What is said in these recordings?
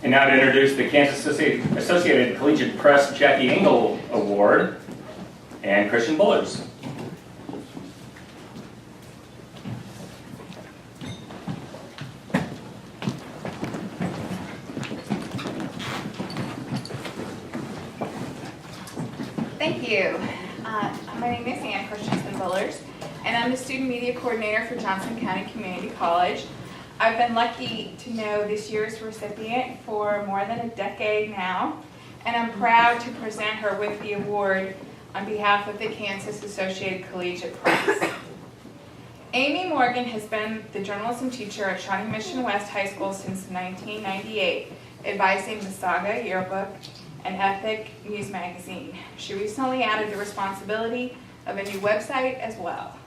And now to introduce the Kansas Associated Collegiate Press Jackie Engel Award and Christiansen-Bullers. Thank you. My name is Christiansen-Bullers, and I'm the Student Media Coordinator for Johnson County Community College. I've been lucky to know this year's recipient for more than a decade now, and I'm proud to present her with the award on behalf of the Kansas Associated Collegiate Press. Amy Morgan has been the journalism teacher at Shawnee Mission West High School since 1998, advising the Saga Yearbook and Ethic News Magazine. She recently added the responsibility of a new website as well.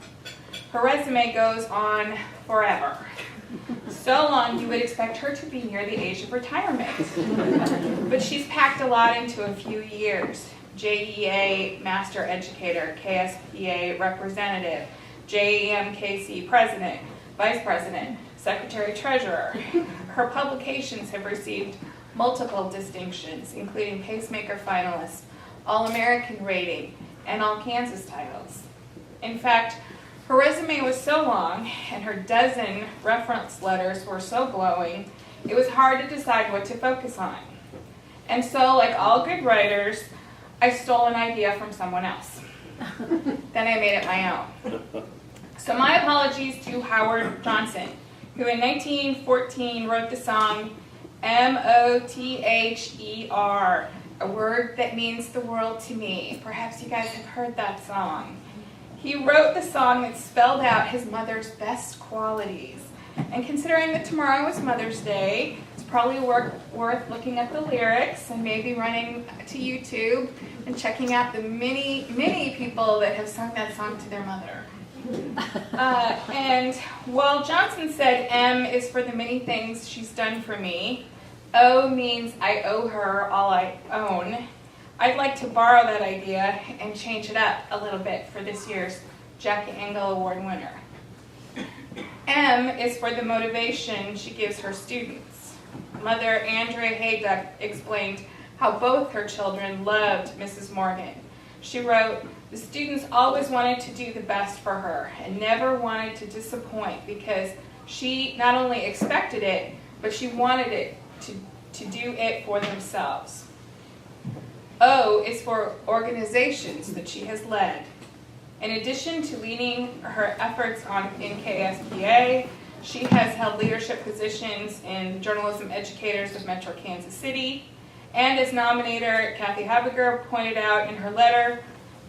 Her resume goes on forever. So long you would expect her to be near the age of retirement. But she's packed a lot into a few years. JEA Master Educator, KSPA Representative, JEMKC President, Vice President, Secretary Treasurer. Her publications have received multiple distinctions, including Pacemaker Finalist, All-American Rating, and All-Kansas titles. In fact, her resume was so long and her dozen reference letters were so glowing, it was hard to decide what to focus on. And so, like all good writers, I stole an idea from someone else. Then I made it my own. So my apologies to Howard Johnson, who in 1914 wrote the song M-O-T-H-E-R, a word that means the world to me. Perhaps you guys have heard that song. He wrote the song that spelled out his mother's best qualities. And considering that tomorrow is Mother's Day, it's probably worth looking at the lyrics and maybe running to YouTube and checking out the many people that have sung that song to their mother. And while Johnson said M is for the many things she's done for me, O means I owe her all I own, I'd like to borrow that idea and change it up a little bit for this year's Jackie Engel Award winner. M is for the motivation she gives her students. Mother Andrea Hayduck explained how both her children loved Mrs. Morgan. She wrote, "The students always wanted to do the best for her and never wanted to disappoint because she not only expected it, but she wanted it to do it for themselves." O is for organizations that she has led. In addition to leading her efforts in KSPA, she has held leadership positions in Journalism Educators of Metro Kansas City, and as nominator Kathy Habiger pointed out in her letter,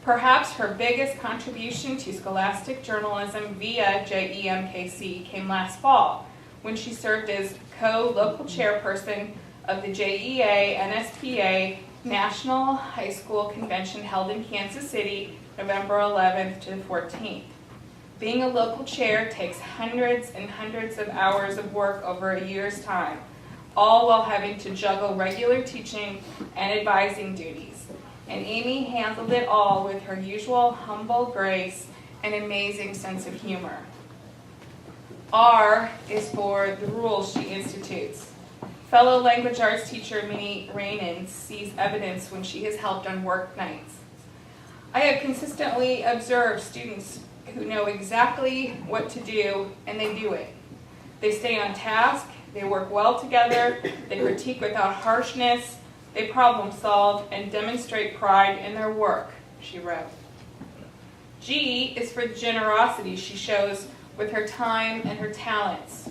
perhaps her biggest contribution to scholastic journalism via JEMKC came last fall, when she served as co-local chairperson of the JEA NSPA National High School Convention held in Kansas City, November 11th to the 14th. Being a local chair takes hundreds and hundreds of hours of work over a year's time, all while having to juggle regular teaching and advising duties. And Amy handled it all with her usual humble grace and amazing sense of humor. R is for the rules she institutes. Fellow language arts teacher Minnie Rainin sees evidence when she has helped on work nights. I have consistently observed students who know exactly what to do, and they do it. They stay on task, they work well together, they critique without harshness, they problem solve, and demonstrate pride in their work, she wrote. G is for the generosity she shows with her time and her talents.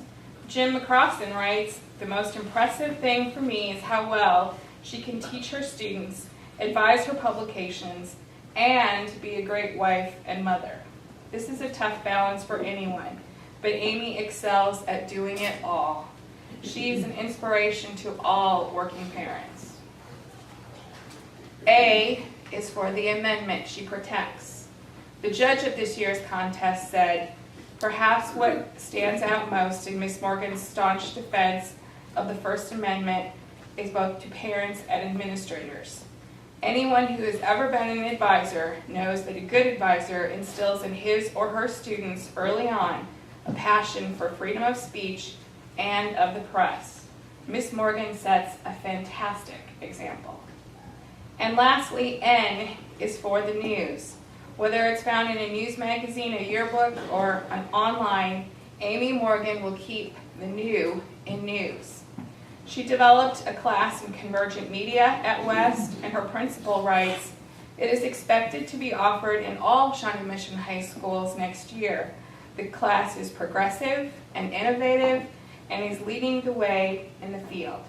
Jim McCrossan writes, "The most impressive thing for me is how well she can teach her students, advise her publications, and be a great wife and mother." This is a tough balance for anyone, but Amy excels at doing it all. She is an inspiration to all working parents. A is for the amendment she protects. The judge at this year's contest said, "Perhaps what stands out most in Ms. Morgan's staunch defense of the First Amendment is both to parents and administrators. Anyone who has ever been an advisor knows that a good advisor instills in his or her students early on a passion for freedom of speech and of the press. Miss Morgan sets a fantastic example. And lastly, N is for the news. Whether it's found in a news magazine, a yearbook, or an online, Amy Morgan will keep the new in news. She developed a class in convergent media at West, and her principal writes, "It is expected to be offered in all Shawnee Mission high schools next year. The class is progressive and innovative and is leading the way in the field."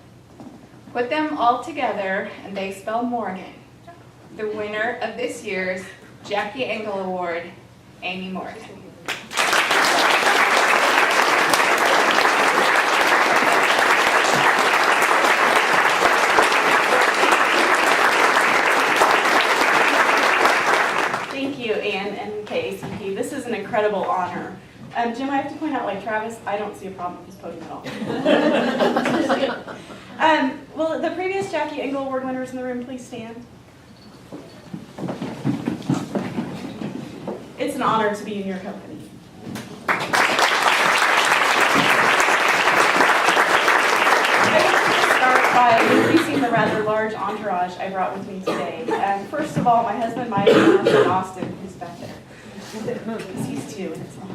Put them all together and they spell Morgan. The winner of this year's Jackie Engel Award, Amy Morgan. Thank you, Anne and KSPA. This is an incredible honor. Jim, I have to point out, like Travis, I don't see a problem with this podium at all. Will the previous Jackie Engel Award winners in the room please stand? It's an honor to be in your company. I want to start by introducing the rather large entourage I brought with me today. First of all, my husband Mike and Austin, who's back there. He's two, and it's not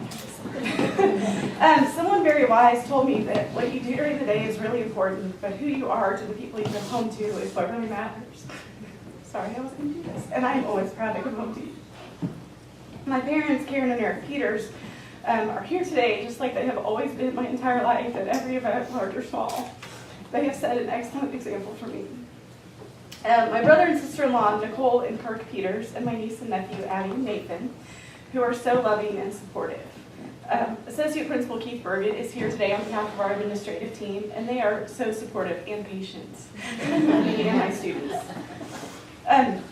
someone very wise told me that what you do during the day is really important, but who you are to the people you come home to is what really matters. Sorry, I wasn't going to do this. And I'm always proud to come home to you. My parents, Karen and Eric Peters, are here today just like they have always been my entire life at every event, large or small. They have set an excellent example for me. My brother and sister-in-law, Nicole and Kirk Peters, and my niece and nephew, Addie and Nathan, who are so loving and supportive. Associate Principal Keith Burgett is here today on behalf of our administrative team, and they are so supportive and patient, me and my students.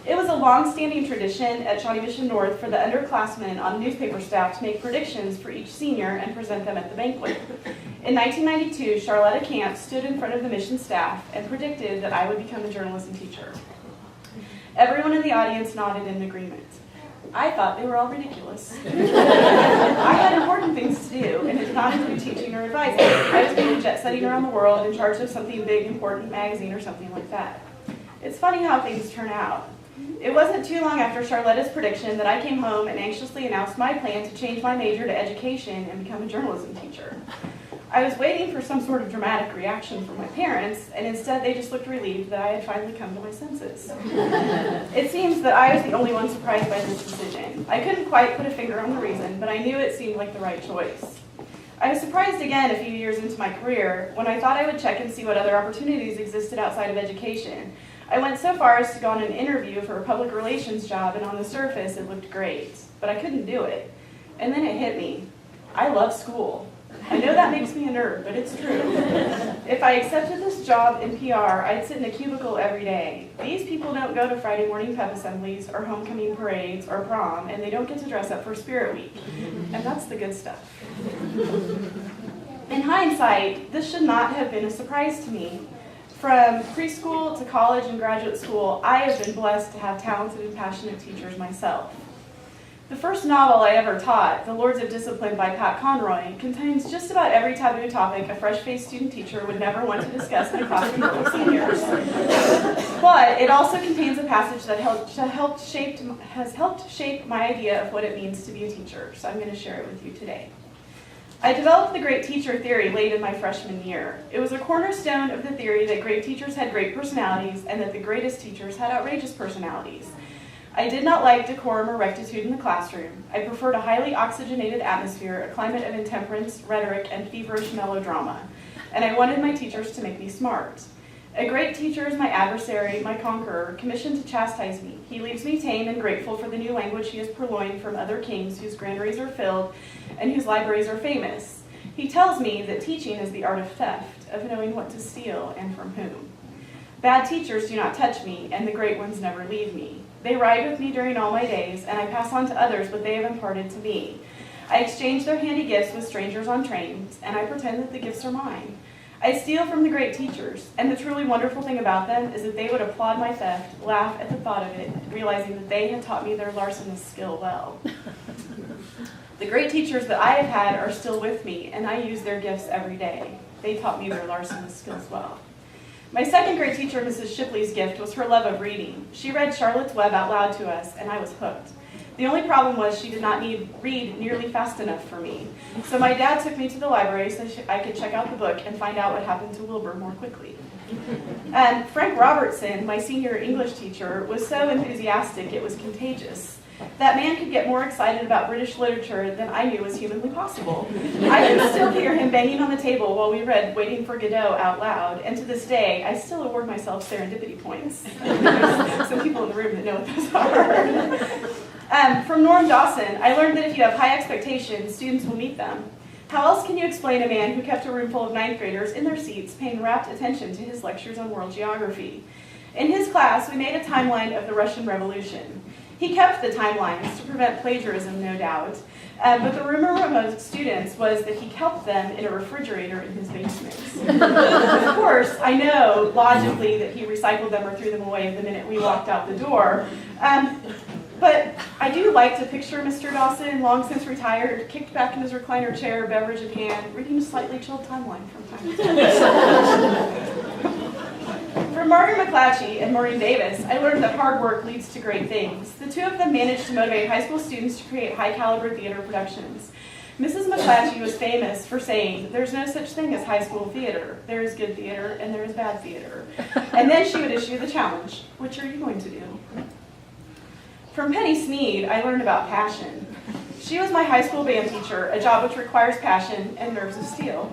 It was a long-standing tradition at Shawnee Mission North for the underclassmen on newspaper staff to make predictions for each senior and present them at the banquet. In 1992, Charlotta Camp stood in front of the mission staff and predicted that I would become a journalism teacher. Everyone in the audience nodded in agreement. I thought they were all ridiculous. I had important things to do, and it did not include teaching or advising. I was going to jet setting around the world in charge of something big, important magazine or something like that. It's funny how things turn out. It wasn't too long after Charlotta's prediction that I came home and anxiously announced my plan to change my major to education and become a journalism teacher. I was waiting for some sort of dramatic reaction from my parents, and instead they just looked relieved that I had finally come to my senses. It seems that I was the only one surprised by this decision. I couldn't quite put a finger on the reason, but I knew it seemed like the right choice. I was surprised again a few years into my career when I thought I would check and see what other opportunities existed outside of education. I went so far as to go on an interview for a public relations job, and on the surface it looked great, but I couldn't do it. And then it hit me. I love school. I know that makes me a nerd, but it's true. If I accepted this job in PR, I'd sit in a cubicle every day. These people don't go to Friday morning pep assemblies or homecoming parades or prom, and they don't get to dress up for Spirit Week. And that's the good stuff. In hindsight, this should not have been a surprise to me. From preschool to college and graduate school, I have been blessed to have talented and passionate teachers myself. The first novel I ever taught, The Lords of Discipline by Pat Conroy, contains just about every taboo topic a fresh-faced student teacher would never want to discuss in a classroom full of seniors. But it also contains a passage that has helped shape my idea of what it means to be a teacher, so I'm going to share it with you today. I developed the great teacher theory late in my freshman year. It was a cornerstone of the theory that great teachers had great personalities and that the greatest teachers had outrageous personalities. I did not like decorum or rectitude in the classroom. I preferred a highly oxygenated atmosphere, a climate of intemperance, rhetoric, and feverish melodrama. And I wanted my teachers to make me smart. A great teacher is my adversary, my conqueror, commissioned to chastise me. He leaves me tame and grateful for the new language he has purloined from other kings whose granaries are filled and whose libraries are famous. He tells me that teaching is the art of theft, of knowing what to steal and from whom. Bad teachers do not touch me, and the great ones never leave me. They ride with me during all my days, and I pass on to others what they have imparted to me. I exchange their handy gifts with strangers on trains, and I pretend that the gifts are mine. I steal from the great teachers, and the truly wonderful thing about them is that they would applaud my theft, laugh at the thought of it, realizing that they had taught me their larcenous skill well. The great teachers that I have had are still with me, and I use their gifts every day. They taught me their larcenous skills well. My second grade teacher, Mrs. Shipley's gift was her love of reading. She read Charlotte's Web out loud to us, and I was hooked. The only problem was she did not read nearly fast enough for me. So my dad took me to the library so I could check out the book and find out what happened to Wilbur more quickly. And Frank Robertson, my senior English teacher, was so enthusiastic it was contagious. That man could get more excited about British literature than I knew was humanly possible. I can still hear him banging on the table while we read Waiting for Godot out loud, and to this day, I still award myself serendipity points. There's some people in the room that know what those are. From Norm Dawson, I learned that if you have high expectations, students will meet them. How else can you explain a man who kept a room full of ninth graders in their seats paying rapt attention to his lectures on world geography? In his class, we made a timeline of the Russian Revolution. He kept the timelines to prevent plagiarism, no doubt, but the rumor among students was that he kept them in a refrigerator in his basement. Of course, I know logically that he recycled them or threw them away the minute we walked out the door, but I do like to picture Mr. Dawson, long since retired, kicked back in his recliner chair, beverage in hand, reading a slightly chilled timeline from time to time. From Margaret McClatchy and Maureen Davis, I learned that hard work leads to great things. The two of them managed to motivate high school students to create high-caliber theater productions. Mrs. McClatchy was famous for saying, "There's no such thing as high school theater. There is good theater and there is bad theater." And then she would issue the challenge, "Which are you going to do?" From Penny Sneed, I learned about passion. She was my high school band teacher, a job which requires passion and nerves of steel.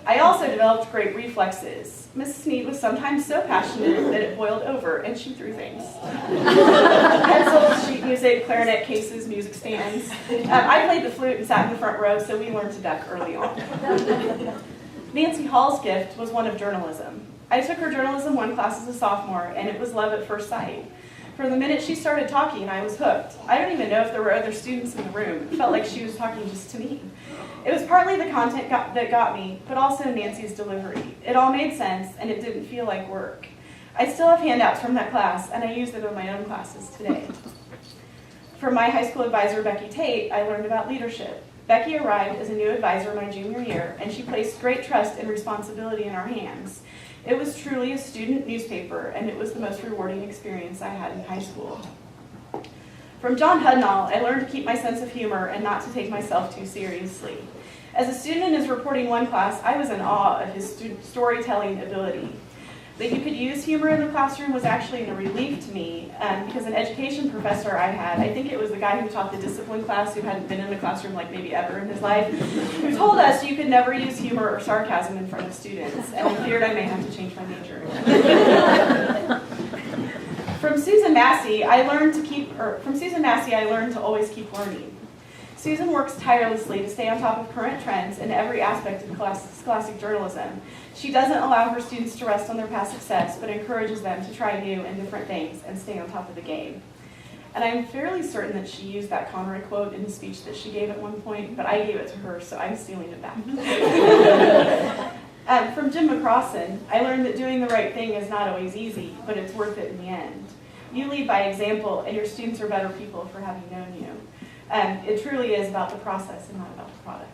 I also developed great reflexes. Mrs. Sneed was sometimes so passionate that it boiled over and she threw things. Pencils, sheet music, clarinet cases, music stands. I played the flute and sat in the front row, so we learned to duck early on. Nancy Hall's gift was one of journalism. I took her Journalism 1 class as a sophomore, and it was love at first sight. From the minute she started talking, I was hooked. I don't even know if there were other students in the room. It felt like she was talking just to me. It was partly the content that got me, but also Nancy's delivery. It all made sense, and it didn't feel like work. I still have handouts from that class, and I use them in my own classes today. From my high school advisor, Becky Tate, I learned about leadership. Becky arrived as a new advisor my junior year, and she placed great trust and responsibility in our hands. It was truly a student newspaper, and it was the most rewarding experience I had in high school. From John Hudnall, I learned to keep my sense of humor and not to take myself too seriously. As a student in his reporting 1 class, I was in awe of his storytelling ability. That you could use humor in the classroom was actually a relief to me, because an education professor I had, I think it was the guy who taught the discipline class who hadn't been in the classroom like maybe ever in his life, who told us you could never use humor or sarcasm in front of students, and I feared I may have to change my major. From Susan Massey, I learned to always keep learning. Susan works tirelessly to stay on top of current trends in every aspect of scholastic journalism. She doesn't allow her students to rest on their past success, but encourages them to try new and different things and stay on top of the game. And I'm fairly certain that she used that Conroy quote in the speech that she gave at one point, but I gave it to her, so I'm stealing it back. From Jim McCrossan, I learned that doing the right thing is not always easy, but it's worth it in the end. You lead by example, and your students are better people for having known you. It truly is about the process and not about the product.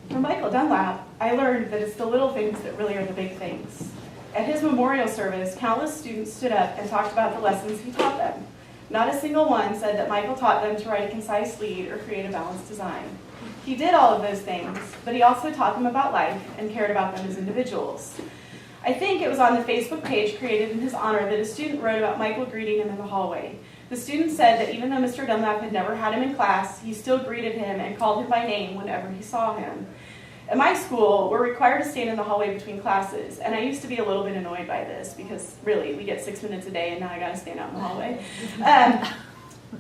From Michael Dunlap, I learned that it's the little things that really are the big things. At his memorial service, countless students stood up and talked about the lessons he taught them. Not a single one said that Michael taught them to write a concise lead or create a balanced design. He did all of those things, but he also taught them about life and cared about them as individuals. I think it was on the Facebook page created in his honor that a student wrote about Michael greeting him in the hallway. The student said that even though Mr. Dunlap had never had him in class, he still greeted him and called him by name whenever he saw him. At my school, we're required to stand in the hallway between classes, and I used to be a little bit annoyed by this because really, we get 6 minutes a day and now I gotta stand out in the hallway.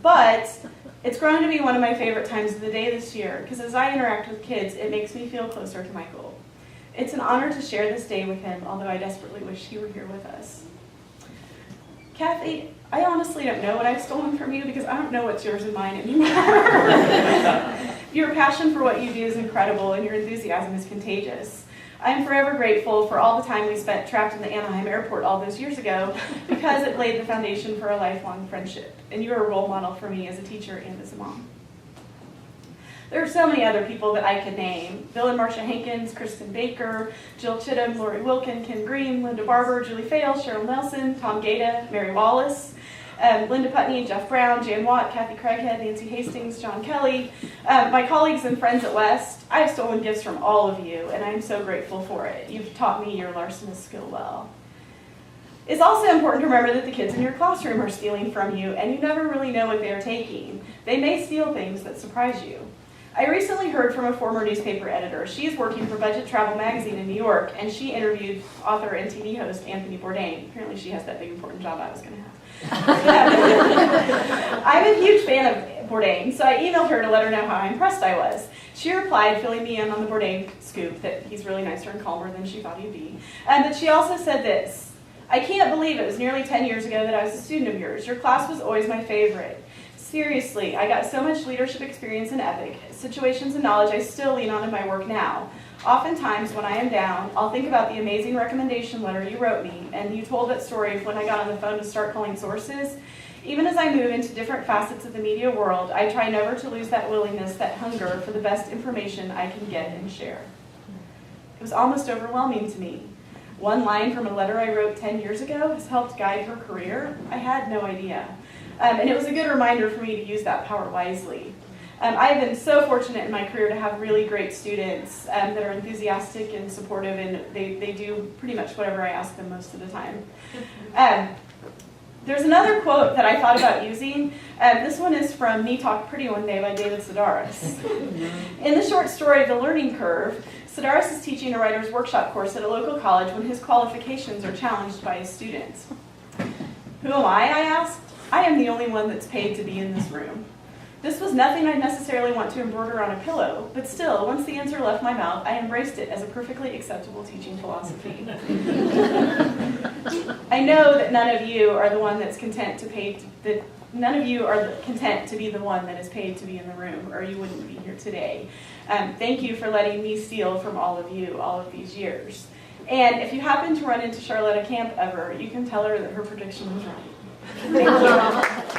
But it's grown to be one of my favorite times of the day this year because as I interact with kids, it makes me feel closer to Michael. It's an honor to share this day with him, although I desperately wish he were here with us. Kathy, I honestly don't know what I've stolen from you because I don't know what's yours and mine anymore. Your passion for what you do is incredible and your enthusiasm is contagious. I am forever grateful for all the time we spent trapped in the Anaheim airport all those years ago because it laid the foundation for a lifelong friendship. And you are a role model for me as a teacher and as a mom. There are so many other people that I could name. Bill and Marcia Hankins, Kristen Baker, Jill Chittum, Lori Wilkin, Ken Green, Linda Barber, Julie Fale, Cheryl Nelson, Tom Gata, Mary Wallace, Linda Putney, Jeff Brown, Jan Watt, Kathy Craighead, Nancy Hastings, John Kelly, my colleagues and friends at West. I have stolen gifts from all of you, and I'm so grateful for it. You've taught me your larcenous skill well. It's also important to remember that the kids in your classroom are stealing from you, and you never really know what they're taking. They may steal things that surprise you. I recently heard from a former newspaper editor. She is working for Budget Travel Magazine in New York, and she interviewed author and TV host Anthony Bourdain. Apparently she has that big important job I was going to have. I'm a huge fan of Bourdain, so I emailed her to let her know how impressed I was. She replied, filling me in on the Bourdain scoop, that he's really nicer and calmer than she thought he'd be. But she also said this: I can't believe it was nearly 10 years ago that I was a student of yours. Your class was always my favorite. Seriously, I got so much leadership experience in EPIC, situations and knowledge I still lean on in my work now. Oftentimes, when I am down, I'll think about the amazing recommendation letter you wrote me, and you told that story of when I got on the phone to start calling sources. Even as I move into different facets of the media world, I try never to lose that willingness, that hunger for the best information I can get and share. It was almost overwhelming to me. One line from a letter I wrote 10 years ago has helped guide her career. I had no idea. And it was a good reminder for me to use that power wisely. I've been so fortunate in my career to have really great students that are enthusiastic and supportive, and they do pretty much whatever I ask them most of the time. There's another quote that I thought about using. This one is from Me Talk Pretty One Day by David Sedaris. In the short story, The Learning Curve, Sedaris is teaching a writer's workshop course at a local college when his qualifications are challenged by his students. Who am I asked. I am the only one that's paid to be in this room. This was nothing I'd necessarily want to embroider on a pillow, but still, once the answer left my mouth, I embraced it as a perfectly acceptable teaching philosophy. I know that none of you are the one that's content to be the one that is paid to be in the room, or you wouldn't be here today. Thank you for letting me steal from all of you all of these years. And if you happen to run into Charlotta Camp ever, you can tell her that her prediction was right. Thank you.